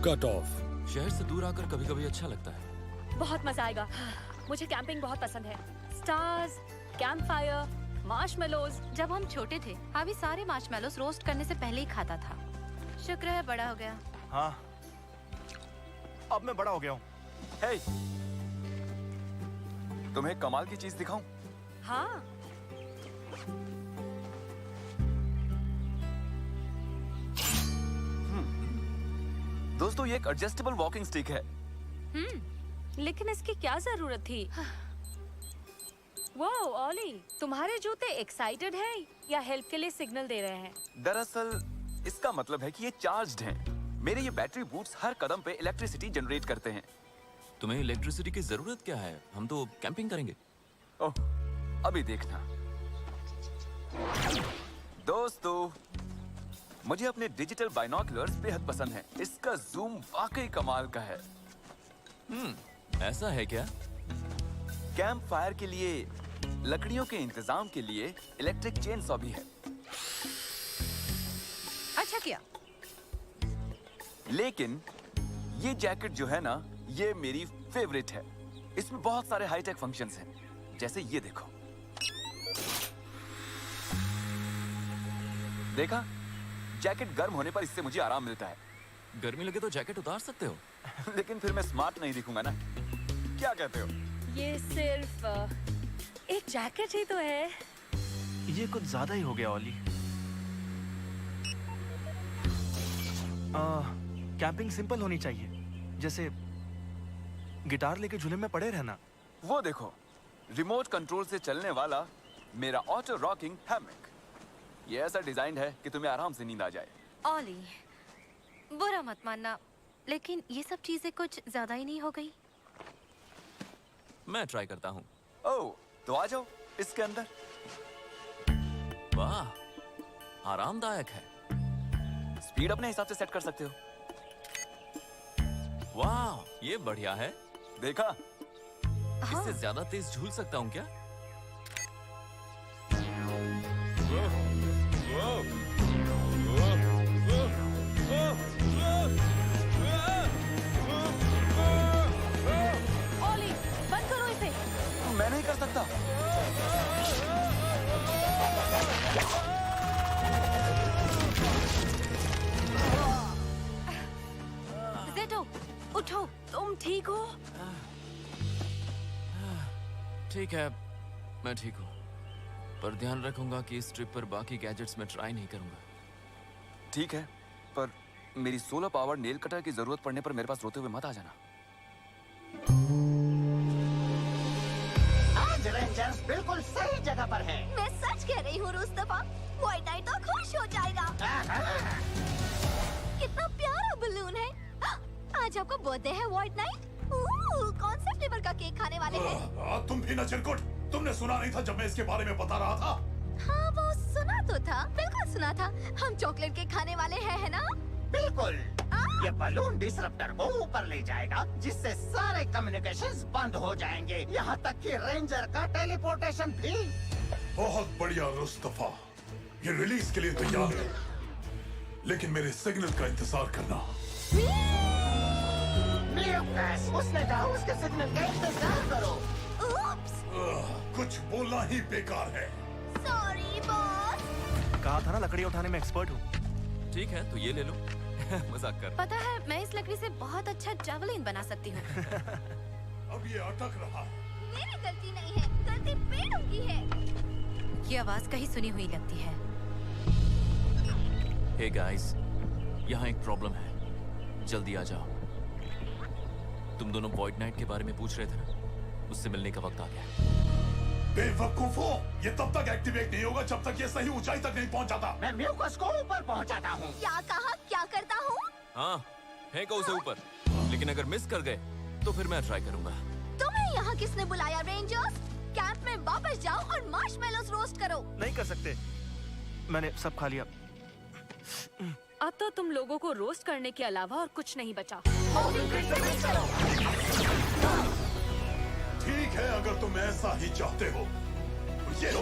Cut off. शहर से दूर आकर कभी-कभी अच्छा लगता है। बहुत मजा आएगा। मुझे कैंपिंग बहुत पसंद है। Stars, camp fire, marshmallows. जब हम छोटे थे हावी सारे मार्शमेलोज रोस्ट करने से पहले ही खाता था। शुक्र है बड़ा हो गया। हाँ, अब मैं बड़ा हो गया हूँ। हे, तुम्हें कमाल की चीज दिखाऊं? हाँ। दोस्तों, ये एक एडजस्टेबल वॉकिंग स्टिक है। लेकिन इसकी क्या जरूरत थी? वाओ, ओली, तुम्हारे जूते एक्साइटेड हैं या हेल्प के लिए सिग्नल दे रहे हैं? दरअसल इसका मतलब है कि ये चार्ज्ड हैं। मेरे ये बैटरी बूट्स हर कदम पे इलेक्ट्रिसिटी जनरेट करते हैं। तुम्हें इलेक्ट्रिसिटी की जरूरत क्या है? हम तो कैंपिंग करेंगे। ओह, अभी देखना। दोस्तों, मुझे अपने डिजिटल बाइनोकुलर्स बेहद पसंद हैं। इसका जूम वाकई कमाल का है। ऐसा है क्या? कैंप फायर के लिए लकड़ियों के इंतजाम के लिए इलेक्ट्रिक चेन सॉ भी है। अच्छा किया। लेकिन ये जैकेट जो है ना, ये मेरी फेवरेट है। इसमें बहुत सारे हाईटेक फंक्शंस हैं, जैसे ये देखो। देखा? जैकेट गर्म होने पर इससे मुझे आराम मिलता है। गर्मी लगे तो जैकेट उतार सकते हो। लेकिन फिर मैं स्मार्ट नहीं दिखूंगा ना। क्या कहते हो? ये सिर्फ एक जैकेट ही तो है। ये कुछ ज्यादा ही हो गया ओली। कैंपिंग सिंपल होनी चाहिए, जैसे गिटार लेके झूले में पड़े रहना। वो देखो, रिमोट कंट्रोल से चलने वाला मेरा ऑटो रॉकिंग हैमक। ये ऐसा डिजाइन है कि तुम्हें आराम से नींद आ जाए। ओली, बुरा मत मानना, लेकिन ये सब चीजें कुछ ज्यादा ही नहीं हो गई? मैं ट्राई करता हूँ। ओह, तो आ जाओ इसके अंदर। वाह, आरामदायक है। स्पीड अपने हिसाब से सेट कर सकते हो। वाह, ये बढ़िया है। देखा? हाँ। इससे ज्यादा तेज झूल सकता हूँ क्या? ओली, बंद करो इसे। मैं नहीं कर सकता। ज़ेटो, उठो। तुम ठीक हो? ठीक है, मैं ठीक हूँ, पर ध्यान रखूंगा कि इस ट्रिप पर बाकी गैजेट्स में ट्राई नहीं करूंगा। ठीक है, पर मेरी सोलर पावर नेल कटर की जरूरत पड़ने पर मेरे पास रोते हुए मत आ जाना। आज रेंजर्स बिल्कुल सही जगह पर है। मैं सच कह रही हूँ रुस्तफा, व्हाइट नाइट तो खुश हो जाएगा। कितना प्यारा बलून है। आज आपका बर्थडे है व्हाइट नाइट। कौन से फ्लेवर का केक खाने वाले हैं? तुम भी ना चिरकुट, तुमने सुना नहीं था जब मैं इसके बारे में बता रहा था? हाँ, वो सुना तो था, बिल्कुल सुना था। हम चॉकलेट केक खाने वाले हैं, है ना? बिल्कुल। ये बलून डिसरप्टर को ऊपर ले जाएगा, जिससे सारे कम्युनिकेशंस बंद हो जाएंगे, यहाँ तक कि रेंजर का टेलीपोर्टेशन भी। बहुत बढ़िया रुस्तफा, ये रिलीज के लिए तैयार है, लेकिन मेरे सिग्नल का इंतजार करना। म्यूकस, उसने कहा उसके सिग्नल का इंतजार करो। Oops, कुछ बोलना ही बेकार है। sorry boss. कहा था ना लकड़ी उठाने में एक्सपर्ट हूँ। ठीक है, तो ये ले लो। मजाक कर। पता है, मैं इस लकड़ी से बहुत अच्छा जावलिन बना सकती हूँ। अब ये अटक रहा है। मेरी गलती नहीं है, गलती पेड़ों की है। ये आवाज कहीं सुनी हुई लगती है। हे गाइस, यहाँ एक प्रॉब्लम है, जल्दी आ जाओ। तुम दोनों व्हाइट नाइट के बारे में पूछ रहे थे ना, उससे मिलने का वक्त आ गया। बेवकूफों, ये तब तक एक्टिवेट नहीं होगा जब तक ये सही ऊंचाई तक नहीं पहुंच जाता। मैं म्यूकस को ऊपर पहुंचाता हूँ। क्या कहा, क्या करता हूँ? हाँ, फेंको उसे ऊपर, लेकिन अगर मिस कर गए तो फिर मैं ट्राई करूंगा। तुम्हें यहाँ किसने बुलाया रेंजर्स? कैंप में वापस जाओ और मार्शमेलोस रोस्ट करो। नहीं कर सकते, मैंने सब खा लिया। अब तो तुम लोगों को रोस्ट करने के अलावा और कुछ नहीं बचा। ठीक है, अगर तुम ऐसा ही चाहते हो, तो ये लो।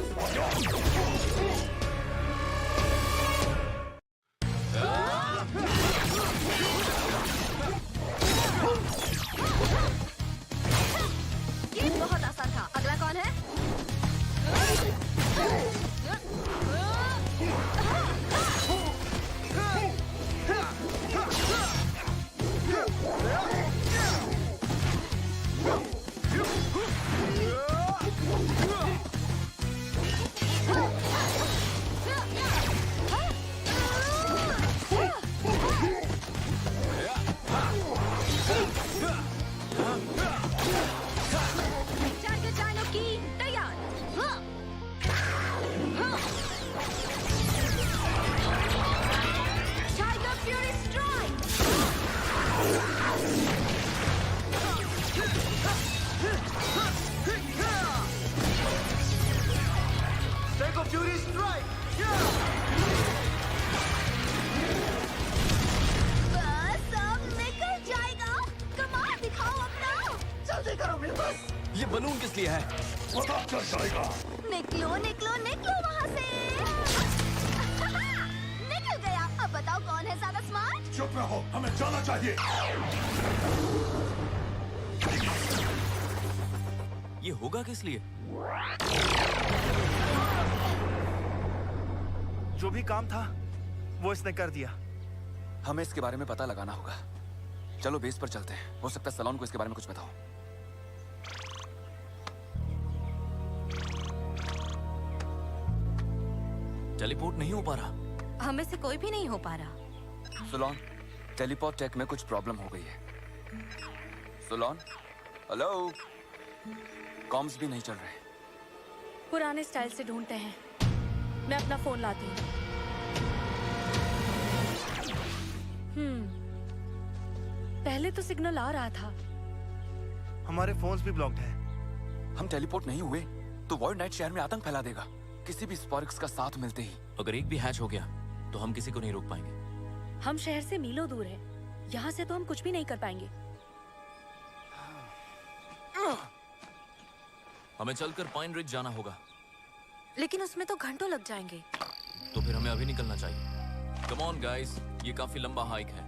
बलून किस लिए है? पता चल जाएगा। निकलो निकलो निकलो वहाँ से। निकल गया। अब बताओ कौन है ज्यादा स्मार्ट? चुप रहो, हमें जाना चाहिए। ये होगा किस लिए? जो भी काम था वो इसने कर दिया। हमें इसके बारे में पता लगाना होगा। चलो बेस पर चलते हैं, हो सकता है सलोन को इसके बारे में कुछ बताओ। टेलीपोर्ट नहीं हो पा रहा। हमें से कोई भी नहीं हो पा रहा। सलोन, टेलीपोर्ट टेक में कुछ प्रॉब्लम हो गई है। सलोन, हेलो, कॉम्स भी नहीं चल रहे। पुराने स्टाइल से ढूंढते हैं। मैं अपना फोन लाती हूँ। पहले तो सिग्नल आ रहा था। हमारे फोन्स भी ब्लॉक्ड हैं। हम टेलीपोर्ट नहीं हुए तो वॉइड नाइट शहर में आतंक फैला देगा, किसी भी स्पार्क्स का साथ मिलते ही। अगर एक भी हैच हो गया तो हम किसी को नहीं रोक पाएंगे। हम शहर से मीलों दूर हैं। यहाँ से तो हम कुछ भी नहीं कर पाएंगे। हमें चलकर पाइन रिज जाना होगा। लेकिन उसमें तो घंटों लग जाएंगे। तो फिर हमें अभी निकलना चाहिए। कम ऑन गाइस, ये काफी लंबा हाइक है।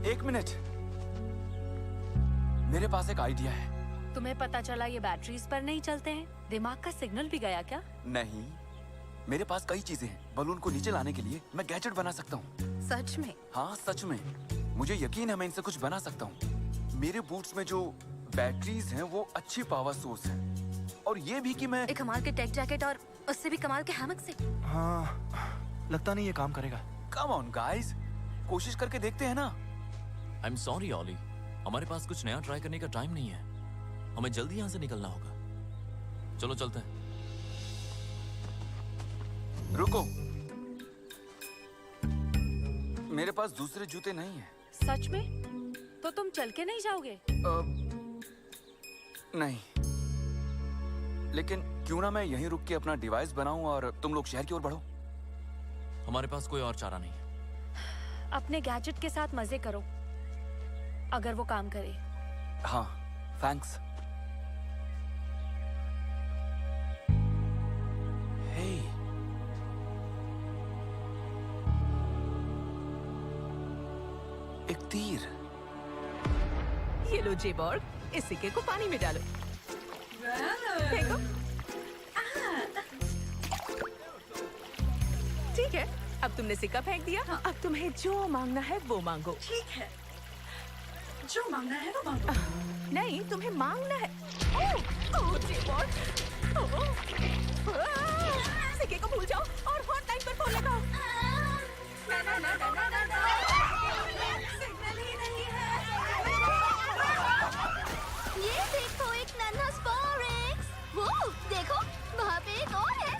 1 मिनट, मेरे पास एक आइडिया है। तुम्हें पता चला ये बैटरीज पर नहीं चलते हैं? दिमाग का सिग्नल भी गया क्या? नहीं, मेरे पास कई चीजें हैं। बलून को नीचे लाने के लिए मैं गैजेट बना सकता हूँ। सच में? हाँ सच में, मुझे यकीन है मैं इनसे कुछ बना सकता हूँ। मेरे बूट्स में जो बैटरीज हैं वो अच्छी पावर सोर्स हैं। और ये भी कि मैं एक कमाल के टेक जैकेट और उससे भी कमाल के हैमक से। हाँ, लगता नहीं ये काम करेगा। कम ऑन गाइस, कोशिश करके देखते हैं ना। आई एम सॉरी ऑली, हमारे पास कुछ नया ट्राई करने का टाइम नहीं है। हमें जल्दी यहाँ से निकलना होगा। चलो चलते हैं। रुको, मेरे पास दूसरे जूते नहीं हैं। सच में? तो तुम चल के नहीं जाओगे? नहीं, लेकिन क्यों ना मैं यहीं रुक के अपना डिवाइस बनाऊं और तुम लोग शहर की ओर बढ़ो। हमारे पास कोई और चारा नहीं है। अपने गैजेट के साथ मजे करो, अगर वो काम करे। हाँ, थैंक्स। हे, एक तीर। ये लो जेबॉर्ग, इस सिक्के को पानी में डालो। फेंको। ठीक है, अब तुमने सिक्का फेंक दिया। अब तुम्हें जो मांगना है वो मांगो। ठीक है, जो मांगना है वो मांगो। नहीं, तुम्हें मांगना है। ओह जेबॉर्ग, सिक्के को भूल जाओ और हॉटलाइन पर फोन लगाओ। ना ना ना ना ना ना ना, सिग्नल ही नहीं है। ये देखो एक नन्हा स्पार्क्स। वो देखो वहाँ पे एक और है।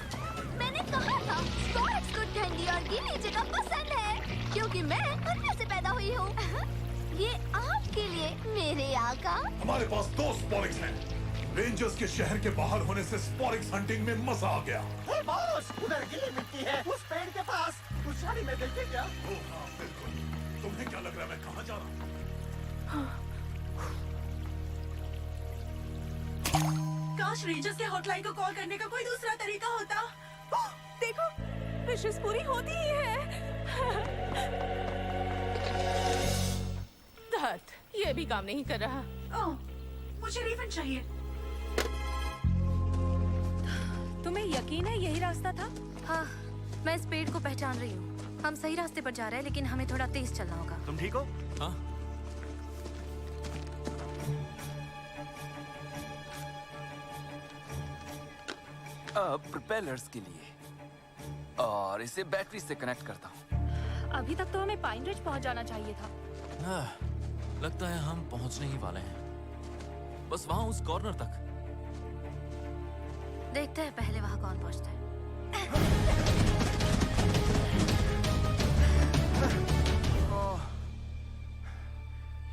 मैंने कहा था स्पार्क्स को ठंडी और गीली जगह पसंद है, क्योंकि मैं उनमें से पैदा हुई हूँ। ये आपके लिए मेरे आका। हमारे पास 2 स्पॉरिक्स हैं। रेंजर्स के शहर के बाहर होने से स्पॉरिक्स हंटिंग में मजा आ गया। हे बॉस, उधर गीली मिट्टी है उस पेड़ के पास। उस झाड़ी में देखे क्या? ओह हाँ, बिल्कुल। तुम्हें क्या लग रहा है मैं कहाँ जा रहा हूँ? काश रेंजर्स के हॉटलाइन को कॉल करने का कोई दूसरा तरीका होता। देखो, विशेष पूरी होती ही है। धत, ये भी काम नहीं कर रहा। ओह, मुझे रिफंड चाहिए। तुम्हें यकीन है यही रास्ता था? हाँ, मैं इस पेड़ को पहचान रही हूँ। हम सही रास्ते पर जा रहे हैं, लेकिन हमें थोड़ा तेज चलना होगा। तुम ठीक हो? हाँ, अब प्रोपेलर्स के लिए और इसे बैटरी से कनेक्ट करता हूँ। अभी तक तो हमें पाइन रिज पहुंच जाना चाहिए था। लगता है हम पहुंचने ही वाले हैं। बस वहां उस कॉर्नर तक। देखते हैं पहले वहाँ कौन पहुँचता है।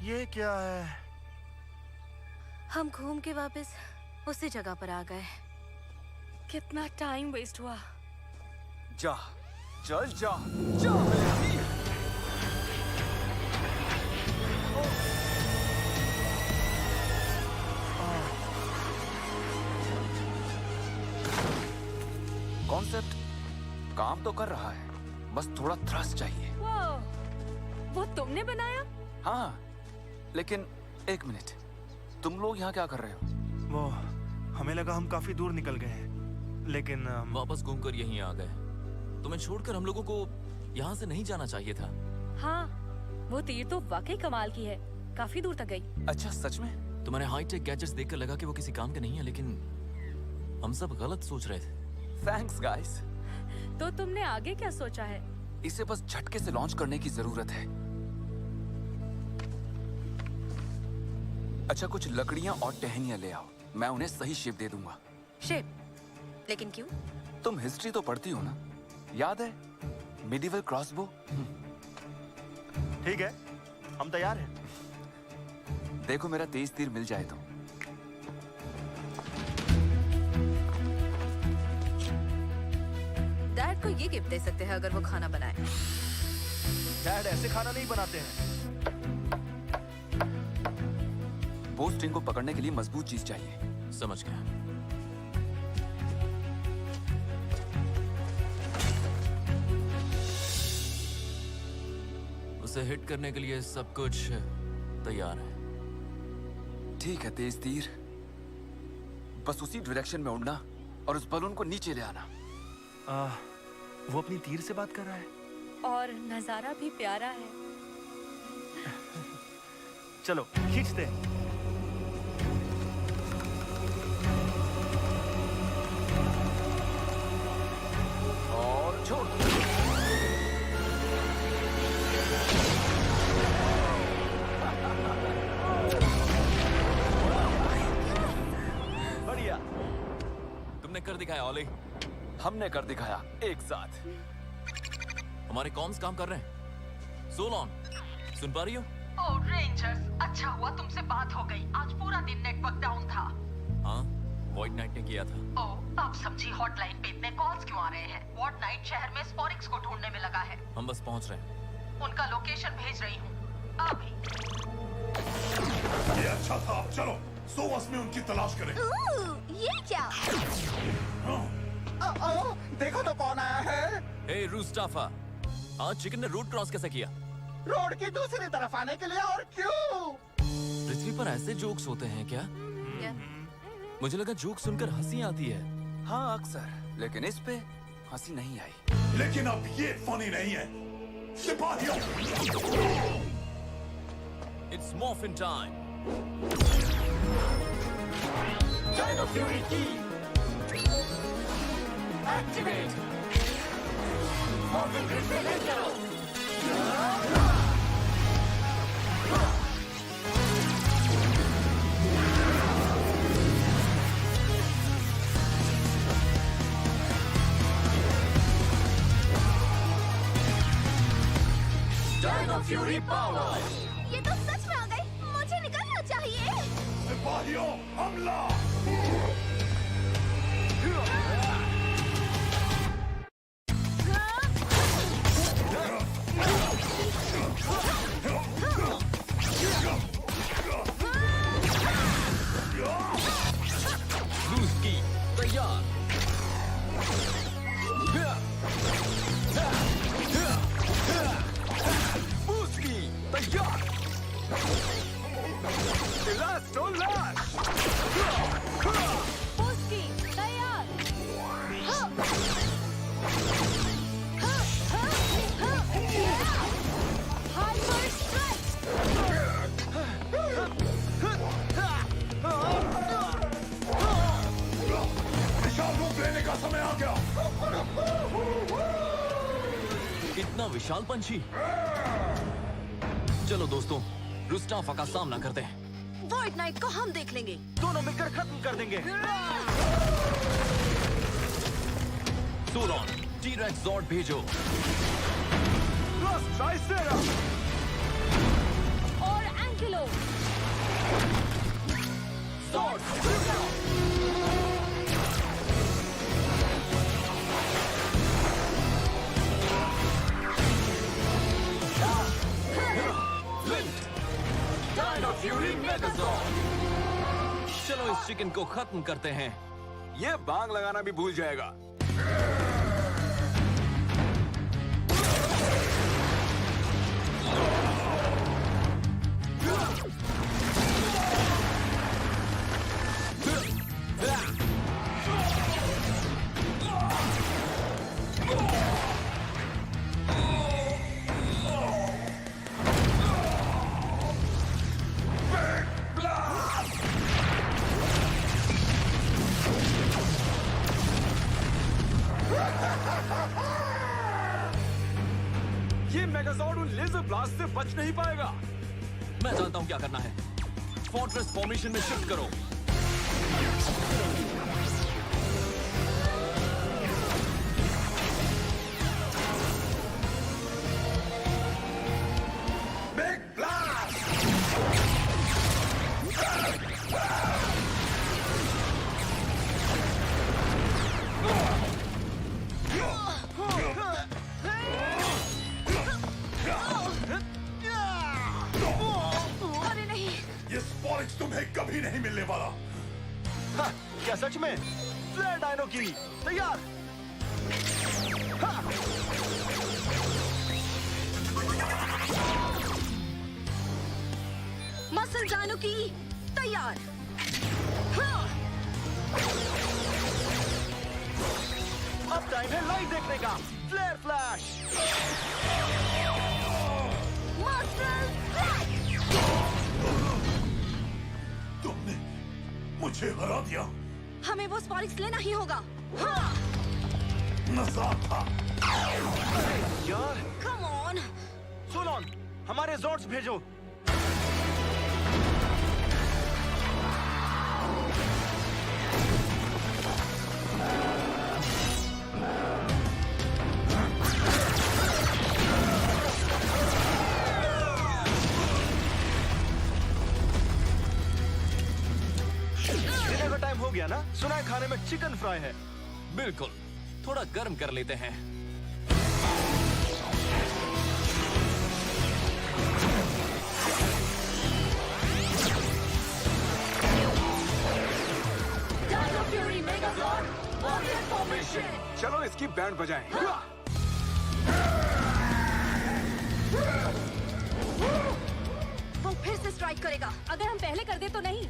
ये क्या है? हम घूम के वापस उसी जगह पर आ गए। कितना टाइम वेस्ट हुआ। जा, चल जा, जा मेरे वीर। कॉन्सेप्ट काम तो कर रहा है, बस थोड़ा थ्रस्ट चाहिए। वो तुमने बनाया? हाँ, लेकिन एक मिनट, तुम लोग यहाँ क्या कर रहे हो? वो हमें लगा हम काफी दूर निकल गए हैं, लेकिन वापस घूमकर यहीं आ गए। तुम्हें छोड़कर हम लोगों को यहाँ से नहीं जाना चाहिए था। हाँ, वो तीर तो वाकई कमाल की है, काफी दूर तक गई। अच्छा, सच में? तुम्हारे हाईटेक गैजेट्स देखकर लगा कि वो किसी काम के नहीं है, लेकिन हम सब गलत सोच रहे थे। Thanks guys. तो तुमने आगे क्या सोचा है? इसे बस झटके से लॉन्च करने की जरूरत है। अच्छा, कुछ लकड़ियां और टहनियां ले आओ, मैं उन्हें सही शेप दे दूंगा। शेप? लेकिन क्यों? तुम हिस्ट्री तो पढ़ती हो ना, याद है मिडिवल क्रॉसबो? ठीक है, हम तैयार हैं। देखो मेरा तेज तीर मिल जाए तो। डैड को ये गिफ्ट दे सकते हैं अगर वो खाना बनाए। डैड ऐसे खाना नहीं बनाते हैं। बो स्ट्रिंग को पकड़ने के लिए मजबूत चीज चाहिए। समझ गया। उसे हिट करने के लिए सब कुछ तैयार है। ठीक है तेज तीर, बस उसी डायरेक्शन में उड़ना और उस बलून को नीचे ले आना। वो अपनी तीर से बात कर रहा है। और नजारा भी प्यारा है। चलो खींचते हैं। और छोड़। बढ़िया, तुमने कर दिखाया ओली। हमने कर दिखाया एक साथ। हमारे कॉम्स काम कर रहे हैं। सोलॉन, सुन पा रही हो? ओह रेंजर्स, अच्छा हुआ तुमसे बात हो गई। आज पूरा दिन नेटवर्क डाउन था। हाँ, वॉइड नाइट ने किया था। ओह, अब समझी हॉटलाइन पे इतने कॉल्स क्यों आ रहे हैं। वॉइड नाइट शहर में स्पोरिक्स को ढूंढने में लगा है। हम बस पहुंच रहे हैं। उनका लोकेशन भेज रही हूँ अभी। ये अच्छा था, अब चलो सोवस में उनकी तलाश करें। ये क्या? देखो तो कौन आया है। हे रूस्टाफा, आज चिकन ने रूट क्रॉस कैसे किया? रोड की दूसरी तरफ आने के लिए, और क्यों? पृथ्वी पर ऐसे जोक्स होते हैं क्या? मुझे लगा जोक सुनकर हंसी आती है। हाँ अक्सर, लेकिन इस पे हंसी नहीं आई। लेकिन अब ये फनी नहीं है। सिपाहियों, it's morphin time. Dino fury की एक्टिवेट। मॉर्फिन ग्रिड पे ले जाओ। Dino fury power. ये तो सच में आ गई। मुझे निकलना चाहिए। सिपाहियों, हमला! रूस्की तैयार। बूस्की तैयार। इलास्टो लाश। पुस्की तैयार। Hyper strike. विशाल रूप लेने का समय आ गया। इतना विशाल पंछी। चलो दोस्तों, रूस्टाफा का सामना करते हैं। वॉइड नाइट को हम देख लेंगे। दोनों मिलकर खत्म कर देंगे। सोलॉन, टी-रेक्स जॉर्ड भेजो। और एंकिलो। चलो इस चिकन को खत्म करते हैं। ये बांग लगाना भी भूल जाएगा। ये मेगाजॉर्ड उन लेजर ब्लास्ट से बच नहीं पाएगा। मैं जानता हूँ क्या करना है। फोर्ट्रेस फॉर्मेशन में शिफ्ट करो। अरे नहीं, ये स्पॉरिक्स तुम्हें कभी नहीं मिलने वाला। हाँ, क्या सच में? फ्लेयर डायनो की तैयार। हाँ। मसल डायनो की तैयार। हाँ। अब टाइम है लाइव देखने का। Flare flash. Muscle flash. तुमने मुझे हरा दिया। हमें वो स्पॉरिक्स लेना ही होगा। हाँ। मजा था। यार, कम ऑन। सुनोन, हमारे जोर्ड्स भेजो। डिनर का टाइम हो गया ना? सुना है खाने में चिकन फ्राई है। बिल्कुल, थोड़ा गर्म कर लेते हैं। चलो इसकी बैंड बजाएं। वो फिर से स्ट्राइक करेगा। अगर हम पहले कर दे तो नहीं।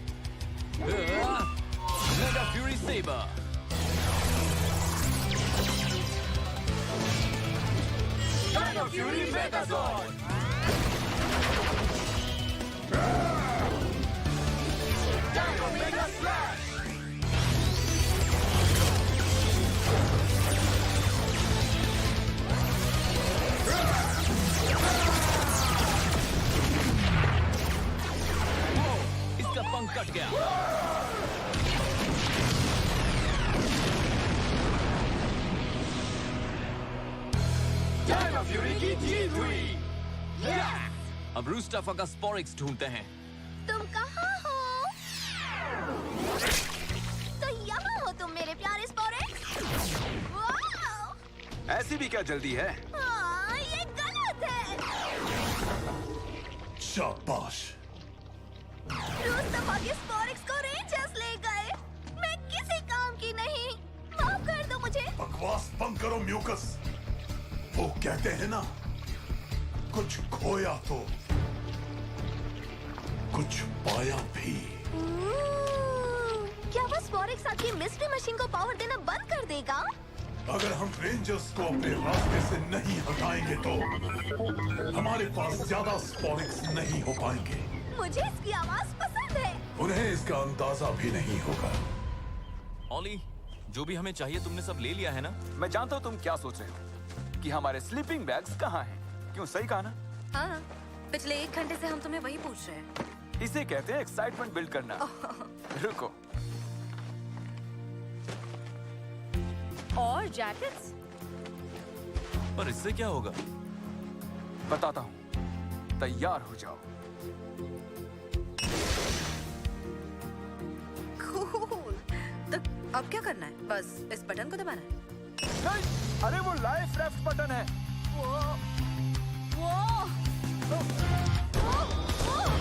Mega fury saber. Dino fury megazord. Dino mega slash. इसका पंख कट गया। डायनो फ्यूरी की जीत हुई। अब रूस्टाफा का स्पॉरिक्स ढूंढते हैं। तुम कहाँ हो? तो यहाँ हो तुम मेरे प्यारे स्पॉरिक्स। वाह! ऐसी भी क्या जल्दी है? हाँ, ये गलत है। शाबाश। रूस्तफा के स्पॉरिक्स को रेंजर्स ले गए। मैं किसी काम की नहीं। माफ कर दो मुझे। बकवास बंद करो म्यूकस। वो कहते हैं ना, कुछ खोया तो कुछ पाया भी। क्या वो स्पॉरिक्स आपकी मिस्ट्री मशीन को पावर देना बंद कर देगा? अगर हम रेंजर्स को अपने रास्ते से नहीं हटाएंगे तो हमारे पास ज्यादा स्पॉरिक्स नहीं हो पाएंगे। मुझे इसकी आवाज पसंद है। उन्हें इसका अंदाजा भी नहीं होगा। ऑली, जो भी हमें चाहिए तुमने सब ले लिया है ना? मैं जानता हूँ तुम क्या सोच रहे हो कि हमारे स्लीपिंग बैग्स कहाँ हैं। क्यों, सही कहा ना? हाँ, पिछले 1 घंटे से हम तुम्हें वही पूछ रहे हैं। इसे कहते हैं एक्साइटमेंट बिल्ड करना। रुको, और जैकेट्स? पर इससे क्या होगा? बताता हूँ। तैयार हो जाओ। कूल। तो अब क्या करना है? बस इस बटन को दबाना है। नहीं, अरे वो लाइफ रेफ्ट बटन है।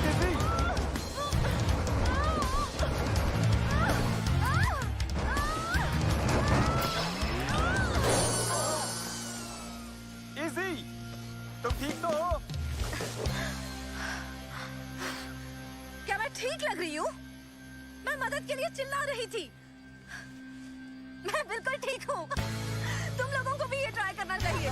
इजी, इजी, तुम ठीक तो हो? क्या मैं ठीक लग रही हूँ? मैं मदद के लिए चिल्ला रही थी। मैं बिल्कुल ठीक हूँ। तुम लोगों को भी ये ट्राई करना चाहिए।